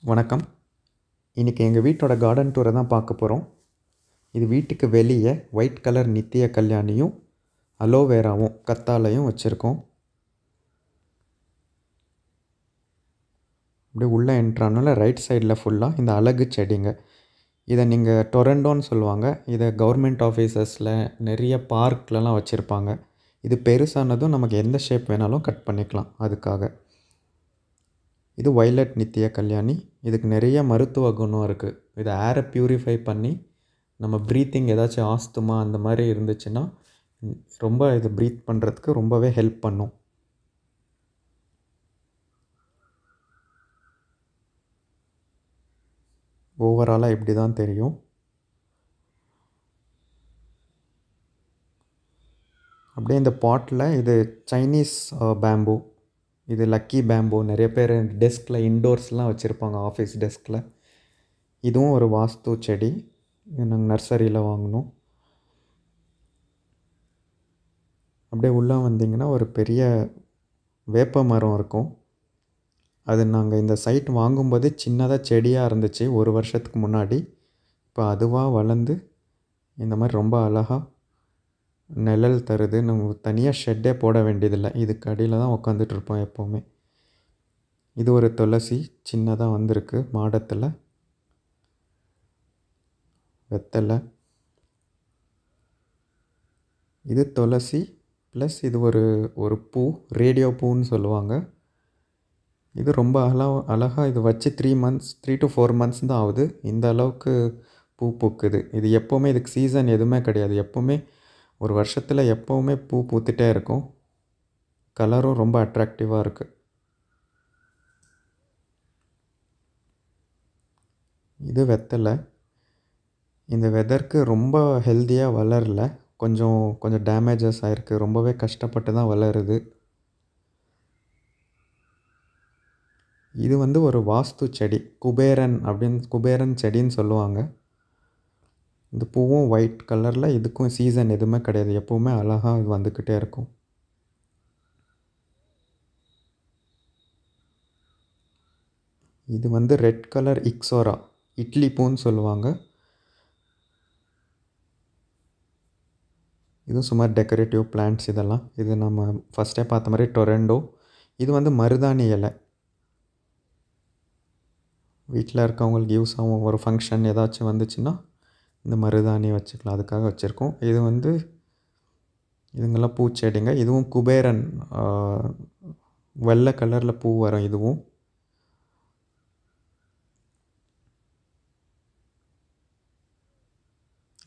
வணக்கம். இன்றைக்கி எங்கள் வீட்டோட கார்டன் டூரை தான் பார்க்க போகிறோம். இது வீட்டுக்கு வெளியே ஒயிட் கலர் நித்திய கல்யாணியும் அலோவேராவும் கத்தாழையும் வச்சுருக்கோம். அப்படியே உள்ளே என்ட்ரானால ரைட் சைடில் ஃபுல்லாக இந்த அழகு செடிங்க. இதை நீங்கள் டொரண்டோன்னு சொல்லுவாங்க. இதை கவர்மெண்ட் ஆஃபீஸஸில் நிறைய பார்க்லலாம் வச்சுருப்பாங்க. இது பெருசானதும் நமக்கு எந்த ஷேப் வேணாலும் கட் பண்ணிக்கலாம். அதுக்காக இது வயலட் நித்திய கல்யாணி. இதுக்கு நிறைய மருத்துவ குணம் இருக்குது. இதை ஏரை ப்யூரிஃபை பண்ணி நம்ம ப்ரீத்திங் ஏதாச்சும் ஆஸ்துமா அந்த மாதிரி இருந்துச்சுன்னா ரொம்ப இது ப்ரீத் பண்ணுறதுக்கு ரொம்பவே ஹெல்ப் பண்ணும். ஓவராலாக இப்படி தான் தெரியும். அப்படியே இந்த பாட்டில் இது சைனீஸ் பேம்பு, இது லக்கி பேம்பு. நிறைய பேர் டெஸ்கில் இன்டோர்ஸ்லாம் வச்சுருப்பாங்க, ஆஃபீஸ் டெஸ்கில். இதுவும் ஒரு வாஸ்து செடி. நாங்கள் நர்சரியில் வாங்கினோம். அப்படியே உள்ளே வந்திங்கன்னா ஒரு பெரிய வேப்ப மரம் இருக்கும். அது நாங்கள் இந்த சைட் வாங்கும்போது சின்னதாக செடியாக இருந்துச்சு ஒரு வருஷத்துக்கு முன்னாடி. இப்போ அதுவாக வளர்ந்து இந்த மாதிரி ரொம்ப அழகாக நிழல் தருது. நம்ம தனியாக ஷெட்டே போட வேண்டியதில்லை. இதுக்கு அடியில் தான் உட்காந்துட்ருப்போம் எப்போவுமே. இது ஒரு துளசி சின்னதாக வந்திருக்கு மாடத்தில். வெத்தலை. இது துளசி ப்ளஸ் இது ஒரு பூ, ரேடியோ பூன்னு சொல்லுவாங்க. இது ரொம்ப அழகாக இது வச்சு 3 to 4 months தான் ஆகுது. இந்த அளவுக்கு பூ பூக்குது. இது எப்போவுமே இதுக்கு சீசன் எதுவுமே கிடையாது. எப்போவுமே ஒரு வருஷத்தில் எப்போவுமே பூ பூத்துட்டே இருக்கும். கலரும் ரொம்ப அட்ராக்டிவாக இருக்குது. இது வெத்தலை. இந்த வெதருக்கு ரொம்ப ஹெல்த்தியாக வளரல. கொஞ்சம் டேமேஜஸ் ஆகிருக்கு. ரொம்பவே கஷ்டப்பட்டு தான் வளருது. இது ஒரு வாஸ்து செடி. குபேரன் செடின்னு சொல்லுவாங்க. இந்த பூவும் ஒயிட் கலரில். இதுக்கும் சீசன் எதுவுமே கிடையாது. எப்போவுமே அழகாக இது வந்துக்கிட்டே இருக்கும். இது ரெட் கலர் இக்ஸோரா, இட்லி பூன்னு சொல்லுவாங்க. இதுவும் சுமார் டெக்கரேட்டிவ் பிளான்ட்ஸ் இதெல்லாம். இது நம்ம ஃபஸ்ட்டே பார்த்த மாதிரி டொரண்டோ. இது மருதாணி இலை. வீட்டில் இருக்கவங்களுக்கு யூஸ் ஆகும். ஒரு ஃபங்க்ஷன் ஏதாச்சும் வந்துச்சுன்னா இந்த மருதாணி வச்சுக்கலாம். அதுக்காக வச்சுருக்கோம். இதுங்கெல்லாம் பூச்செடிங்க. இதுவும் குபேரன் வெள்ளை கலரில் பூ வரும். இதுவும்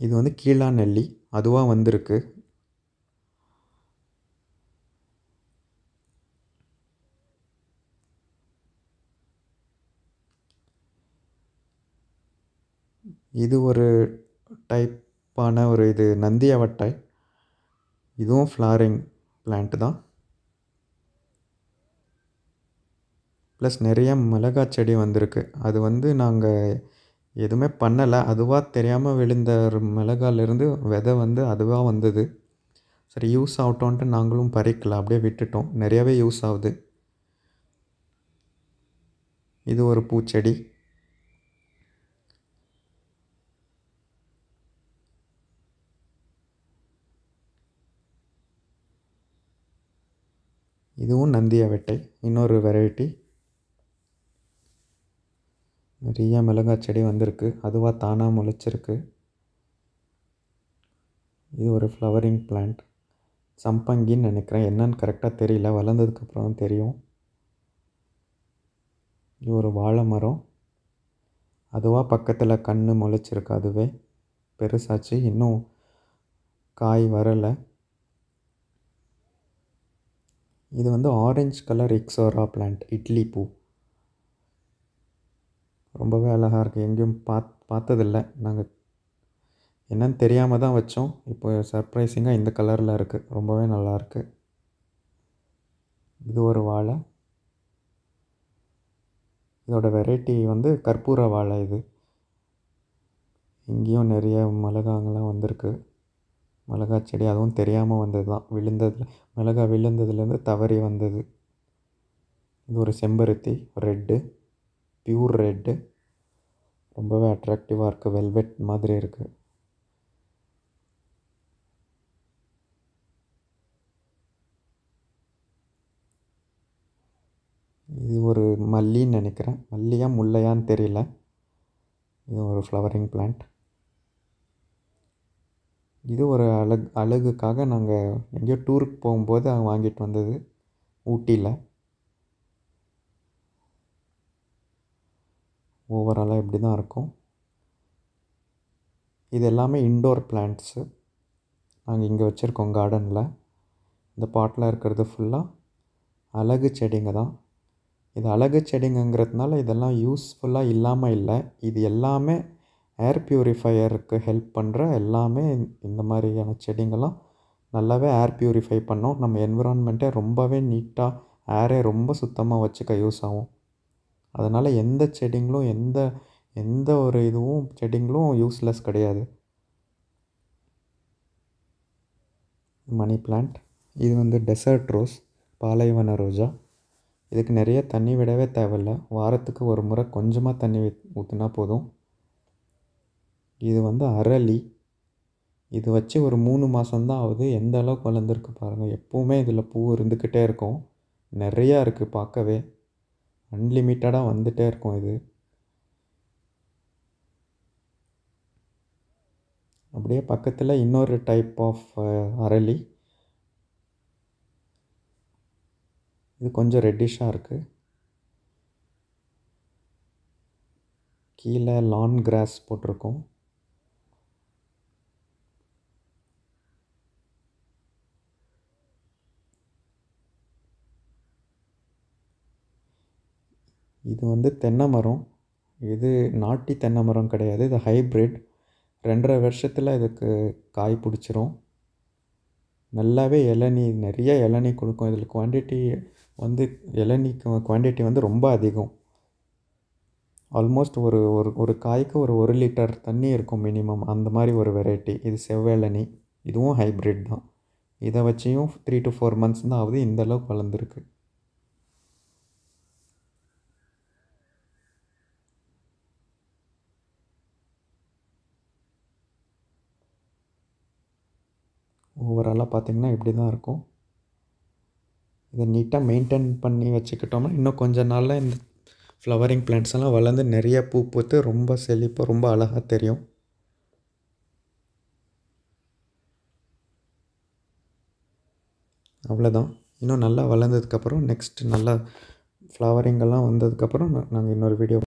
இது கீழா நெல்லி அதுவாக வந்திருக்கு. இது ஒரு டைப்பான இது நந்தி அவட்டை. இதுவும் ஃப்ளாரிங் பிளான்ட் தான். ப்ளஸ் நிறைய மிளகாய் செடி வந்திருக்கு. அது நாங்கள் எதுவுமே பண்ணலை. அதுவாக தெரியாமல் விழுந்த ஒரு மிளகாயிலேருந்து விதை அதுவாக வந்தது. சரி, யூஸ் ஆகட்டோன்ட்டு நாங்களும் பறிக்கல, அப்படியே விட்டுட்டோம். நிறையாவே யூஸ் ஆகுது. இது ஒரு பூச்செடி. இதுவும் நந்தி அவட்டை, இன்னொரு வெரைட்டி. நிறைய மிளகாய் செடி வந்திருக்கு. அதுவாக தானாக முளைச்சிருக்கு. இது ஒரு ஃப்ளவரிங் பிளான்ட். சம்பங்கின்னு நினைக்கிறேன். என்னன்னு கரெக்டாக தெரியல. வளர்ந்ததுக்கப்புறம் தான் தெரியும். இது ஒரு வாழை மரம். அதுவாக பக்கத்தில் கன்று முளைச்சிருக்கு. அதுவே பெருசாச்சு. இன்னும் காய் வரலை. இது orange colour ixora plant, idli பூ. ரொம்பவே அழகாக இருக்குது. எங்கேயும் பார்த்ததில்ல. நாங்கள் என்னன்னு தெரியாமல் தான் வச்சோம். இப்போ சர்ப்ரைசிங்காக இந்த கலரில் இருக்குது. ரொம்பவே நல்லாயிருக்கு. இது ஒரு வாழை. இதோட வெரைட்டி கற்பூர வாழை. இது இங்கேயும் நிறைய மிளகாங்கெல்லாம் வந்திருக்கு. மிளகாய் செடி அதுவும் தெரியாமல் வந்தது தான். மிளகாய் விழுந்ததுலேருந்து தவறி வந்தது. இது ஒரு செம்பருத்தி, ரெட்டு. பியூர் ரெட்டு, ரொம்பவே அட்ராக்டிவாக இருக்குது, வெல்வெட் மாதிரி இருக்குது. இது ஒரு மல்லின்னு நினைக்கிறேன், மல்லியா முல்லையான்னு தெரியல. இது ஒரு ஃப்ளவரிங் பிளான்ட். இது ஒரு அழகுக்காக நாங்கள் எங்கேயோ டூருக்கு போகும்போது வாங்கிட்டு வந்தது, ஊட்டியில். ஓவராலாக இப்படி தான் இருக்கும். இது எல்லாமே இன்டோர் பிளான்ட்ஸு நாங்கள் இங்கே வச்சுருக்கோம் கார்டனில். இந்த பாட்டில் இருக்கிறது ஃபுல்லாக அழகு செடிங்க தான். இது அழகு செடிங்கிறதுனால இதெல்லாம் யூஸ்ஃபுல்லாக இல்லாமல் இல்லை. இது எல்லாமே ஏர் ப்யூரிஃபையருக்கு ஹெல்ப் பண்ணுற எல்லாமே. இந்த மாதிரியான செடிங்கெல்லாம் நல்லாவே ஏர் ப்யூரிஃபை பண்ணோம். நம்ம என்விரான்மெண்ட்டை ரொம்பவே நீட்டாக, ஏரே ரொம்ப சுத்தமாக வச்சுக்க யூஸ் ஆகும். அதனால் எந்த செடிங்களும் எந்த ஒரு செடிங்களும் யூஸ்லெஸ் கிடையாது. மணி பிளான்ட், இது வந்து டெசர்ட் ரோஸ், பாலைவன ரோஜா. இதுக்கு நிறைய தண்ணி விடவே தேவையில்லை, வாரத்துக்கு ஒரு முறை கொஞ்சமாக தண்ணி ஊற்றினா போதும். இது வந்து அரளி, இது வச்சு ஒரு 3 மாதம்தான் ஆகுது, எந்த அளவுக்கு வளர்ந்துருக்கு பாருங்கள். எப்போவுமே இதில் பூ இருந்துக்கிட்டே இருக்கும், நிறையா இருக்குது, பார்க்கவே அன்லிமிட்டடாக வந்துகிட்டே இருக்கும். இது அப்படியே பக்கத்தில் இன்னொரு டைப் ஆஃப் அரளி, இது கொஞ்சம் ரெட்டிஷாக இருக்குது. கீழே லான் கிராஸ் போட்டிருக்கோம். இது வந்து தென்னை மரம். இது நாட்டி தென்னை மரம் கிடையாது, இது ஹைப்ரிட். 2.5 வருஷத்தில் இதுக்கு காய் பிடிச்சிரும். நல்லாவே நிறைய இளநீ கொடுக்கும். இதில் குவான்டிட்டி வந்து குவான்டிட்டி வந்து ரொம்ப அதிகம். ஆல்மோஸ்ட் ஒரு காய்க்கு ஒரு லிட்டர் தண்ணி இருக்கும் மினிமம், அந்த மாதிரி ஒரு வெரைட்டி. இது செவ்விளநீ, இதுவும் ஹைப்ரிட் தான். இதை வச்சியும் 3 to 4 months தான் ஆகுது, இந்தளவுக்கு வளர்ந்துருக்கு. ஓவராலாக பார்த்திங்கன்னா இப்படி தான் இருக்கும். இதை நீட்டாக மெயின்டைன் பண்ணி வச்சுக்கிட்டோம்னா இன்னும் கொஞ்ச நாளில் இந்த ஃப்ளவரிங் பிளான்ட்ஸ் எல்லாம் வளர்ந்து நிறைய பூ பூத்து ரொம்ப செழிப்பாக ரொம்ப அழகாக தெரியும். அவ்வளோதான். இன்னும் நல்லா வளர்ந்ததுக்கப்புறம் நெக்ஸ்ட் நல்லா ஃப்ளவரிங்கெல்லாம் வந்ததுக்கப்புறம் நாங்கள் இன்னொரு வீடியோ